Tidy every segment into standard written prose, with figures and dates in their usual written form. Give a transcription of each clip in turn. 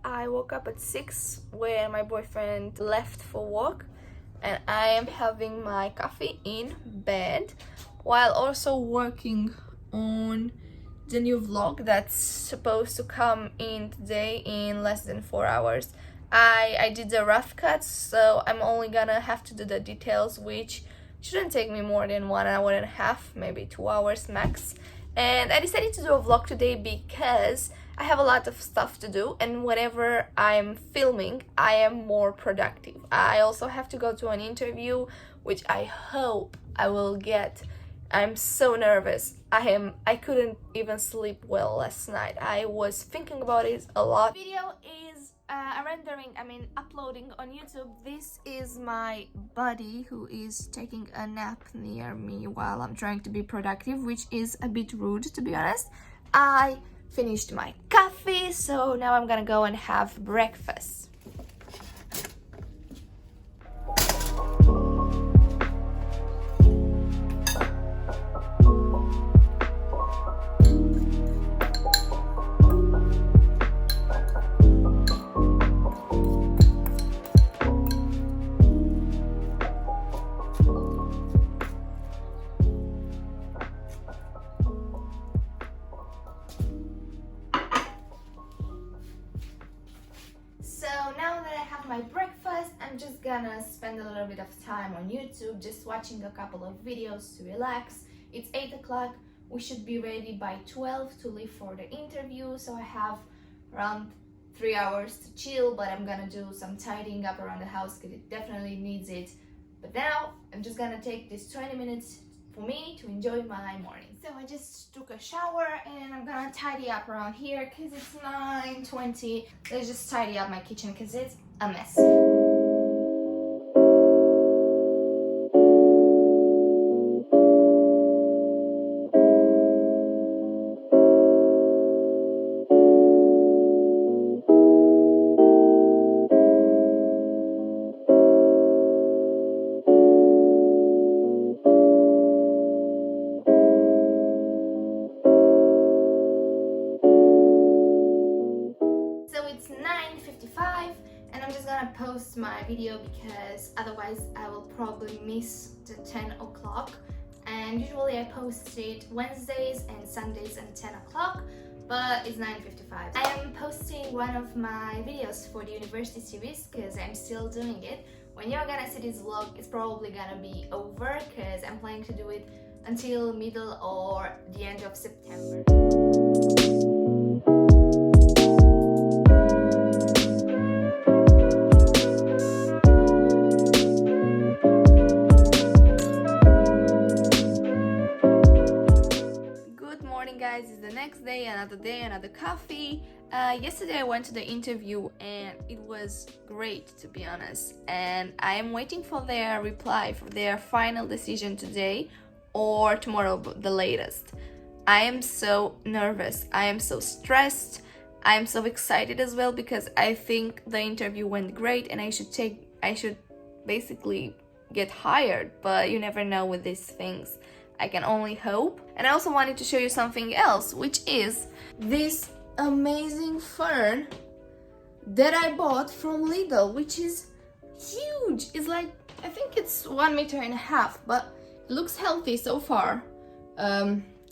I woke up at 6 where my boyfriend left for work, and I am having my coffee in bed while also working on the new vlog that's supposed to come in today in less than 4 hours. I did the rough cuts, so I'm only gonna have to do the details, which shouldn't take me more than 1.5 hours, maybe 2 hours max. And I decided to do a vlog today because I have a lot of stuff to do, and whenever I'm filming, I am more productive. I also have to go to an interview, which I hope I will get. I'm so nervous. I couldn't even sleep well last night. I was thinking about it a lot. Video is uploading on YouTube. This is my buddy who is taking a nap near me while I'm trying to be productive, which is a bit rude, to be honest. I finished my coffee, so now I'm gonna go and have breakfast. My breakfast, I'm just gonna spend a little bit of time on YouTube just watching a couple of videos to relax. It's 8 o'clock. We should be ready by 12 to leave for the interview, so I have around 3 hours to chill, but I'm gonna do some tidying up around the house because it definitely needs it. But now I'm just gonna take this 20 minutes for me to enjoy my morning. So I just took a shower and I'm gonna tidy up around here because it's 9:20. Let's just tidy up my kitchen because it's a mess. It's 9:55 and I'm just gonna post my video because otherwise I will probably miss the 10 o'clock, and usually I post it Wednesdays and Sundays at 10 o'clock, but it's 9:55. I am posting one of my videos for the university series because I'm still doing it. When you're gonna see this vlog, it's probably gonna be over because I'm planning to do it until middle or the end of September. Guys, it's the next day, another coffee. Yesterday I went to the interview and it was great, to be honest, and I am waiting for their reply, for their final decision today or tomorrow, the latest. I am so nervous, I am so stressed, I am so excited as well because I think the interview went great and I should basically get hired, but you never know with these things. I can only hope. And I also wanted to show you something else, which is this amazing fern that I bought from Lidl, which is huge. It's like, I think it's 1.5 meters, but it looks healthy so far.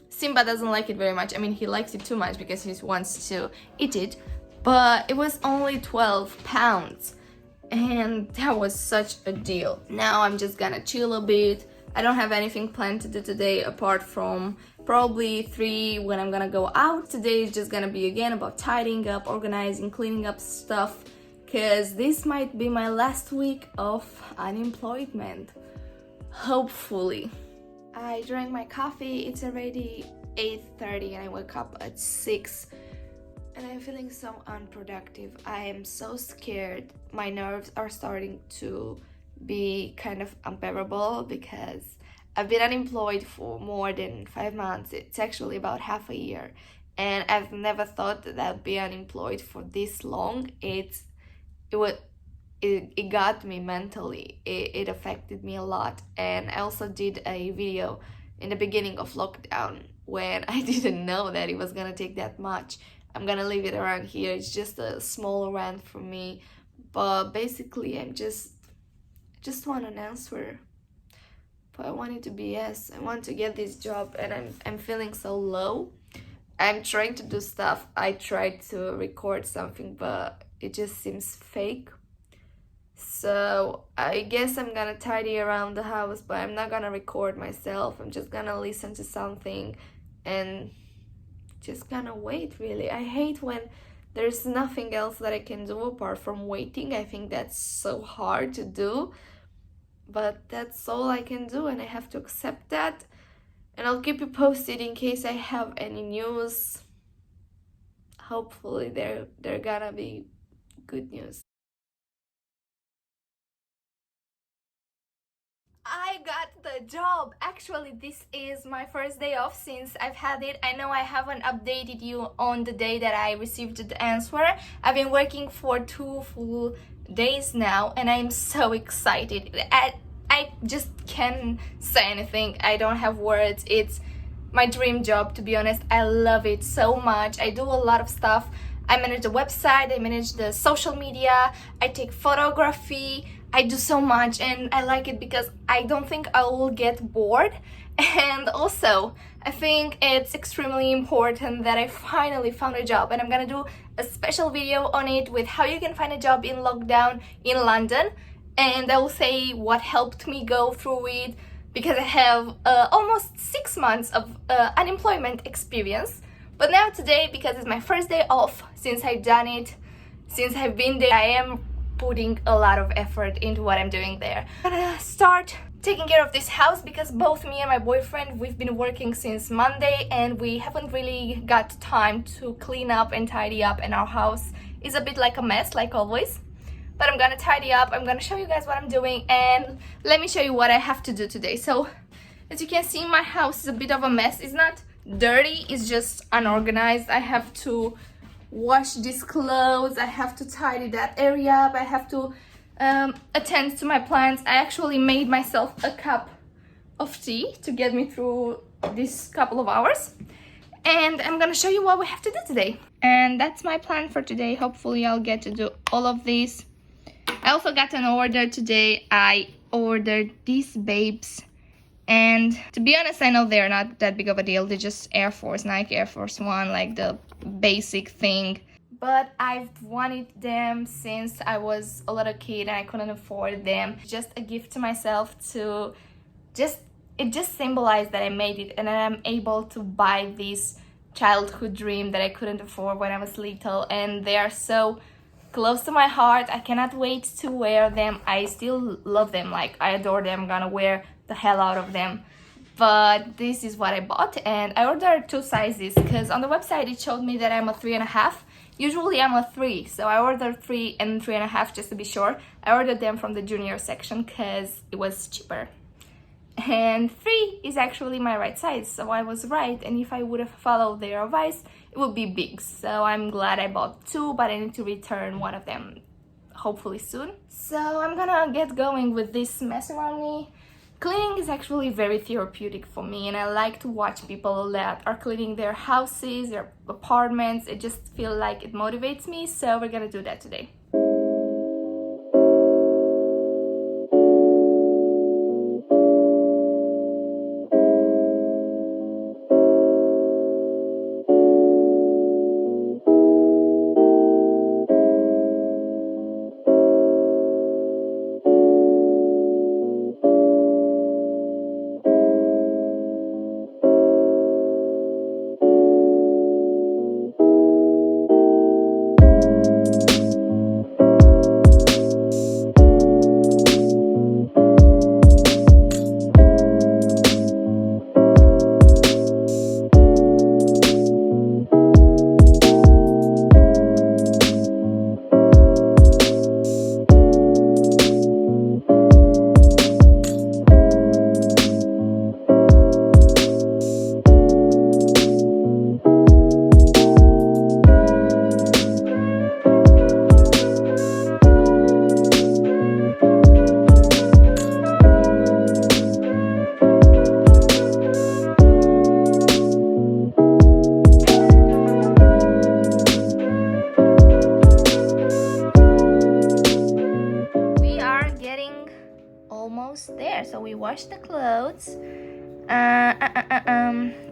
Simba doesn't like it very much. I mean, he likes it too much because he wants to eat it, but it was only 12 pounds and that was such a deal. Now I'm just gonna chill a bit. I don't have anything planned to do today apart from probably 3 when I'm gonna go out. Today is just gonna be again about tidying up, organizing, cleaning up stuff, because this might be my last week of unemployment. Hopefully. I drank my coffee, it's already 8:30 and I woke up at 6 and I'm feeling so unproductive. I am so scared. My nerves are starting to be kind of unbearable because I've been unemployed for more than 5 months. It's actually about half a year and I've never thought that I'd be unemployed for this long. It got me mentally. It affected me a lot. And I also did a video in the beginning of lockdown when I didn't know that it was gonna take that much. I'm gonna leave it around here. It's just a small rant for me, but basically I just want an answer. But I want it to be yes. I want to get this job and I'm feeling so low. I'm trying to do stuff. I tried to record something but it just seems fake. So I guess I'm gonna tidy around the house, but I'm not gonna record myself. I'm just gonna listen to something and just gonna wait, really. I hate when there's nothing else that I can do apart from waiting. I think that's so hard to do, but that's all I can do and I have to accept that. And I'll keep you posted in case I have any news. Hopefully they're gonna be good news. I got the job. Actually, this is my first day off since I've had it. I know I haven't updated you on the day that I received the answer. I've been working for 2 full days now and I'm so excited. I just can't say anything. I don't have words. It's my dream job, to be honest. I love it so much. I do a lot of stuff. I manage the website, I manage the social media, I take photography, I do so much and I like it because I don't think I will get bored. And also, I think it's extremely important that I finally found a job and I'm gonna do a special video on it with how you can find a job in lockdown in London. And I will say what helped me go through it because I have almost 6 months of unemployment experience. But now today, because it's my first day off since I've done it, since I've been there, I am putting a lot of effort into what I'm doing there. I'm gonna start taking care of this house because both me and my boyfriend, we've been working since Monday and we haven't really got time to clean up and tidy up, and our house is a bit like a mess, like always. But I'm gonna tidy up, I'm gonna show you guys what I'm doing, and let me show you what I have to do today. So, as you can see, my house is a bit of a mess. It's not dirty, it's just unorganized. I have to wash these clothes, I have to tidy that area up, I have to attend to my plants. I actually made myself a cup of tea to get me through this couple of hours, and I'm gonna show you what we have to do today. And that's my plan for today. Hopefully I'll get to do all of these. I also got an order today. I ordered these babes, and to be honest, I know they're not that big of a deal. They're just Air Force, Nike Air Force One, like the basic thing. But I've wanted them since I was a little kid and I couldn't afford them. Just a gift to myself to it just symbolized that I made it and I'm able to buy this childhood dream that I couldn't afford when I was little, and they are so close to my heart. I cannot wait to wear them. I still love them, like I adore them. I'm gonna wear the hell out of them. But this is what I bought, and I ordered 2 sizes because on the website it showed me that I'm a 3.5. Usually I'm a 3, so I ordered 3 and 3.5 just to be sure. I ordered them from the junior section because it was cheaper. And 3 is actually my right size, so I was right, and if I would have followed their advice, it would be big. So I'm glad I bought 2, but I need to return one of them hopefully soon. So I'm gonna get going with this mess around me. Cleaning is actually very therapeutic for me, and I like to watch people that are cleaning their houses, their apartments. It just feels like it motivates me, so we're gonna do that today. washed the clothes.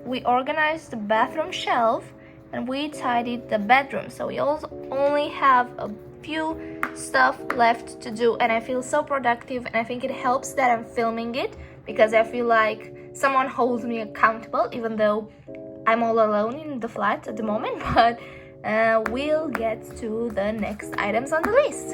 We organized the bathroom shelf, and we tidied the bedroom. So we also only have a few stuff left to do, and I feel so productive, and I think it helps that I'm filming it because I feel like someone holds me accountable, even though I'm all alone in the flat at the moment. But we'll get to the next items on the list.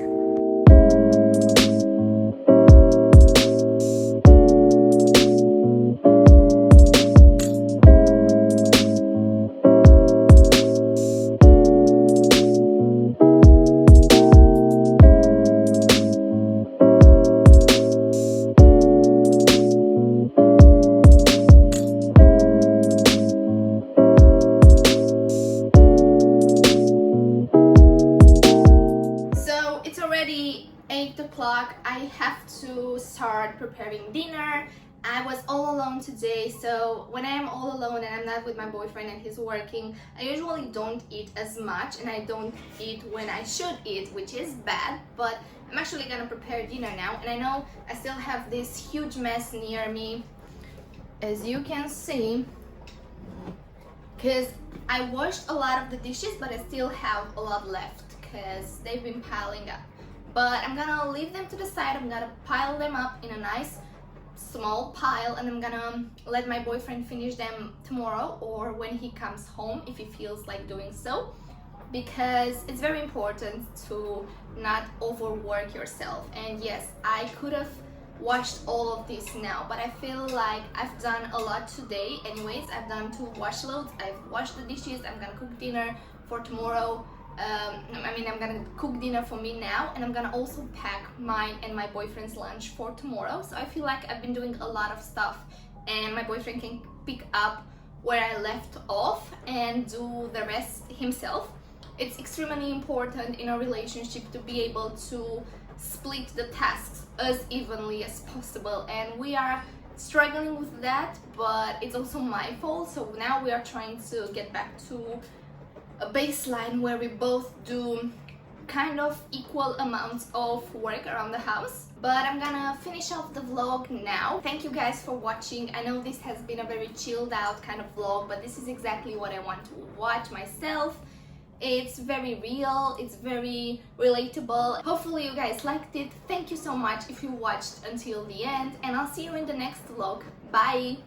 I have to start preparing dinner. I was all alone today, so when I am all alone and I'm not with my boyfriend and he's working, I usually don't eat as much, and I don't eat when I should eat, which is bad, but I'm actually gonna prepare dinner now. And I know I still have this huge mess near me, as you can see, because I washed a lot of the dishes, but I still have a lot left because they've been piling up. But I'm gonna leave them to the side. I'm gonna pile them up in a nice small pile, and I'm gonna let my boyfriend finish them tomorrow or when he comes home, if he feels like doing so, because it's very important to not overwork yourself. And yes, I could have washed all of this now, but I feel like I've done a lot today anyways. I've done 2 wash loads, I've washed the dishes, I'm gonna cook dinner for tomorrow. I'm gonna cook dinner for me now, and I'm gonna also pack mine and my boyfriend's lunch for tomorrow. So I feel like I've been doing a lot of stuff, and my boyfriend can pick up where I left off and do the rest himself. It's extremely important in a relationship to be able to split the tasks as evenly as possible, and we are struggling with that, but it's also my fault. So now we are trying to get back to a baseline where we both do kind of equal amounts of work around the house. But I'm gonna finish off the vlog now. Thank you guys for watching. I know this has been a very chilled out kind of vlog, but this is exactly what I want to watch myself. It's very real, it's very relatable. Hopefully you guys liked it. Thank you so much if you watched until the end, and I'll see you in the next vlog. Bye!